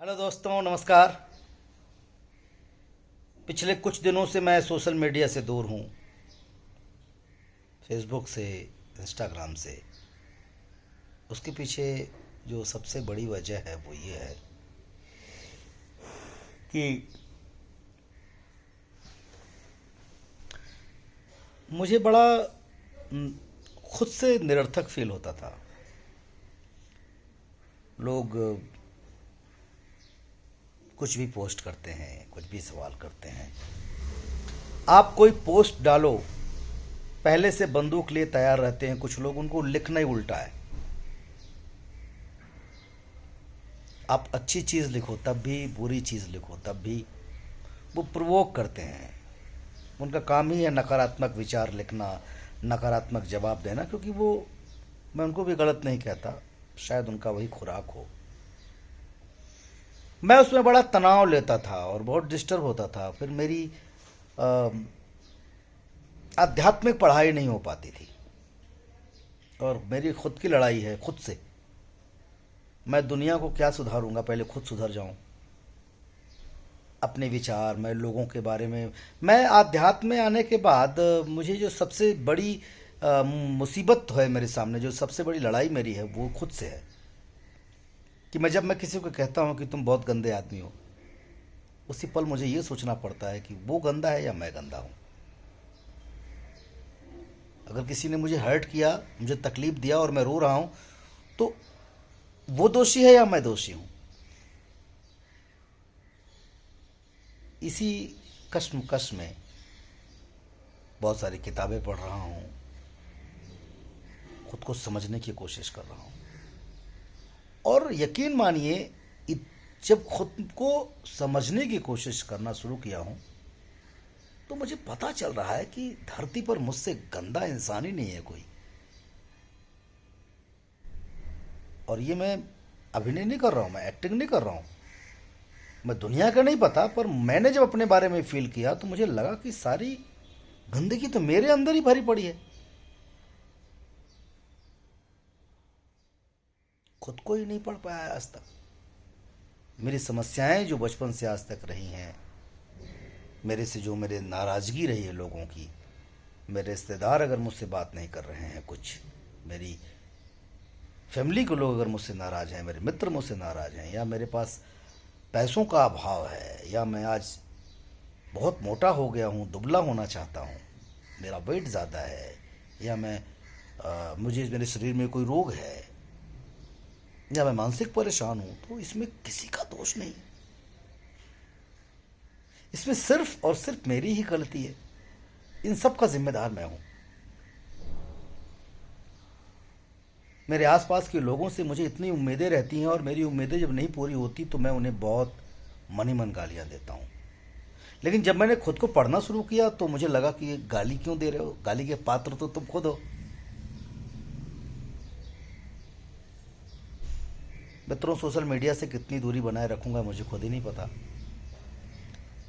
Hello दोस्तों, नमस्कार। पिछले कुछ दिनों से मैं सोशल मीडिया से दूर हूँ। फेसबुक से, इंस्टाग्राम से। उसके पीछे जो सबसे बड़ी वजह है वो ये है कि मुझे बड़ा न, खुद से निरर्थक फील होता था। लोग कुछ भी पोस्ट करते हैं, कुछ भी सवाल करते हैं। आप कोई पोस्ट डालो, पहले से बंदूक लिए तैयार रहते हैं कुछ लोग, उनको लिखना ही उल्टा है। आप अच्छी चीज़ लिखो तब भी, बुरी चीज़ लिखो तब भी, वो प्रोवोक करते हैं। उनका काम ही है नकारात्मक विचार लिखना, नकारात्मक जवाब देना। क्योंकि वो, मैं उनको भी गलत नहीं कहता, शायद उनका वही खुराक हो। मैं उसमें बड़ा तनाव लेता था और बहुत डिस्टर्ब होता था। फिर मेरी अ, आध्यात्मिक पढ़ाई नहीं हो पाती थी। और मेरी खुद की लड़ाई है खुद से। मैं दुनिया को क्या सुधारूंगा, पहले खुद सुधर जाऊं। अपने विचार, मैं लोगों के बारे में, मैं आध्यात्म में आने के बाद मुझे जो सबसे बड़ी मुसीबत है मेरे सामने, जो सबसे बड़ी लड़ाई मेरी है, वो खुद से है। कि मैं किसी को कहता हूँ कि तुम बहुत गंदे आदमी हो, उसी पल मुझे ये सोचना पड़ता है कि वो गंदा है या मैं गंदा हूँ। अगर किसी ने मुझे हर्ट किया, मुझे तकलीफ दिया और मैं रो रहा हूँ, तो वो दोषी है या मैं दोषी हूँ। इसी कश्मकश में बहुत सारी किताबें पढ़ रहा हूँ, खुद को समझने की कोशिश कर रहा हूँ। और यकीन मानिए, जब खुद को समझने की कोशिश करना शुरू किया हूँ, तो मुझे पता चल रहा है कि धरती पर मुझसे गंदा इंसान ही नहीं है कोई। और ये मैं अभिनय नहीं कर रहा हूँ, मैं एक्टिंग नहीं कर रहा हूँ। मैं दुनिया का नहीं पता, पर मैंने जब अपने बारे में फील किया तो मुझे लगा कि सारी गंदगी तो मेरे अंदर ही भरी पड़ी है। खुद को ही नहीं पढ़ पाया आज तक। मेरी समस्याएं जो बचपन से आज तक रही हैं, मेरे से जो मेरे नाराज़गी रही है लोगों की, मेरे रिश्तेदार अगर मुझसे बात नहीं कर रहे हैं, कुछ मेरी फैमिली के लोग अगर मुझसे नाराज़ हैं, मेरे मित्र मुझसे नाराज़ हैं, या मेरे पास पैसों का अभाव है, या मैं आज बहुत मोटा हो गया हूँ, दुबला होना चाहता हूँ, मेरा वेट ज़्यादा है, या मुझे मेरे शरीर में कोई रोग है, या मैं मानसिक परेशान हूँ, तो इसमें किसी का दोष नहीं। इसमें सिर्फ और सिर्फ मेरी ही गलती है। इन सब का जिम्मेदार मैं हूँ। मेरे आसपास के लोगों से मुझे इतनी उम्मीदें रहती हैं, और मेरी उम्मीदें जब नहीं पूरी होती तो मैं उन्हें बहुत मन ही मन गालियाँ देता हूँ। लेकिन जब मैंने खुद को पढ़ना शुरू किया तो मुझे लगा कि गाली क्यों दे रहे हो, गाली के पात्र तो तुम खुद हो। मित्रों, सोशल मीडिया से कितनी दूरी बनाए रखूंगा मुझे खुद ही नहीं पता।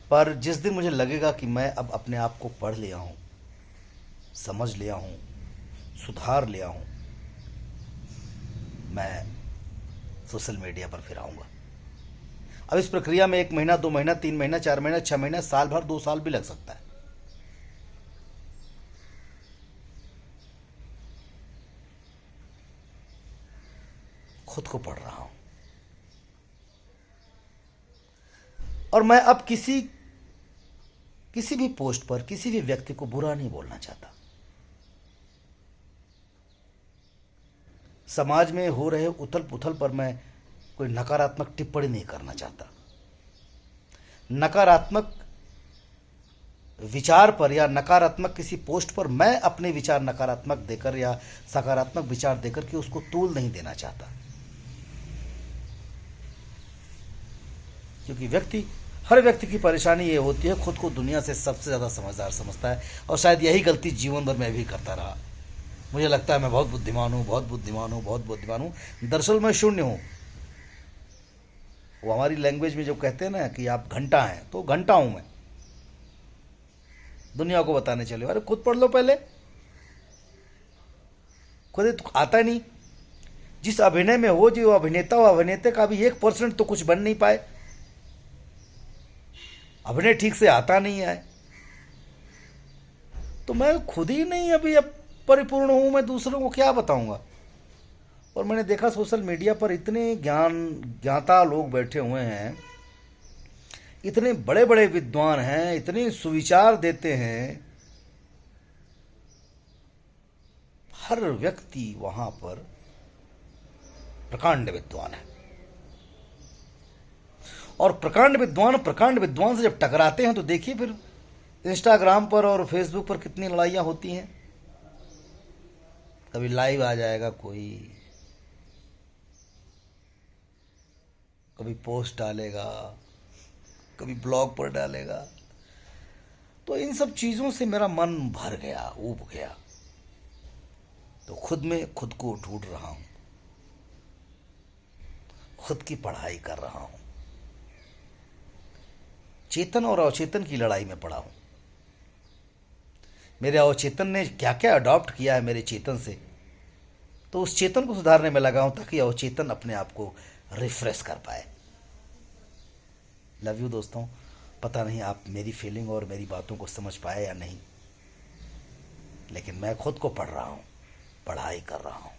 पर जिस दिन मुझे लगेगा कि मैं अब अपने आप को पढ़ लिया हूँ, समझ लिया हूँ, सुधार लिया हूँ, मैं सोशल मीडिया पर फिर आऊँगा। अब इस प्रक्रिया में 1 महीना, 2 महीना, 3 महीना, 4 महीना, 6 महीना, साल भर, 2 साल भी लग सकता है। खुद को पढ़ रहा हूँ। और मैं अब किसी भी पोस्ट पर किसी भी व्यक्ति को बुरा नहीं बोलना चाहता। समाज में हो रहे उथल पुथल पर मैं कोई नकारात्मक टिप्पणी नहीं करना चाहता। नकारात्मक विचार पर या नकारात्मक किसी पोस्ट पर मैं अपने विचार नकारात्मक देकर या सकारात्मक विचार देकर के उसको तूल नहीं देना चाहता। क्योंकि हर व्यक्ति की परेशानी ये होती है, खुद को दुनिया से सबसे ज़्यादा समझदार समझता है। और शायद यही गलती जीवन भर मैं भी करता रहा। मुझे लगता है मैं बहुत बुद्धिमान हूँ, बहुत बुद्धिमान हूँ, बहुत बुद्धिमान हूँ। दरअसल मैं शून्य हूँ। वो हमारी लैंग्वेज में जो कहते हैं ना कि आप घंटा हैं, तो घंटा हूँ मैं। दुनिया को बताने चले, अरे खुद पढ़ लो पहले, खुद आता नहीं। जिस अभिनय में हो, जो अभिनेता और अभिनेता का भी 1% तो कुछ बन नहीं पाए, अभिनय ठीक से आता नहीं है। तो मैं खुद ही नहीं अभी अब परिपूर्ण हूं, मैं दूसरों को क्या बताऊंगा। और मैंने देखा सोशल मीडिया पर इतने ज्ञाता लोग बैठे हुए हैं, इतने बड़े बड़े विद्वान हैं, इतने सुविचार देते हैं, हर व्यक्ति वहां पर प्रकांड विद्वान है। और प्रकांड विद्वान से जब टकराते हैं तो देखिए फिर इंस्टाग्राम पर और फेसबुक पर कितनी लड़ाइयां होती हैं। कभी लाइव आ जाएगा कोई, कभी पोस्ट डालेगा, कभी ब्लॉग पर डालेगा। तो इन सब चीजों से मेरा मन भर गया, ऊब गया। तो खुद में खुद को ढूंढ रहा हूं, खुद की पढ़ाई कर रहा हूं, चेतन और अवचेतन की लड़ाई में पड़ा हूं। मेरे अवचेतन ने क्या क्या अडॉप्ट किया है मेरे चेतन से, तो उस चेतन को सुधारने में लगा हूं ताकि अवचेतन अपने आप को रिफ्रेश कर पाए। लव यू दोस्तों। पता नहीं आप मेरी फीलिंग और मेरी बातों को समझ पाए या नहीं, लेकिन मैं खुद को पढ़ रहा हूं, पढ़ाई कर रहा हूं।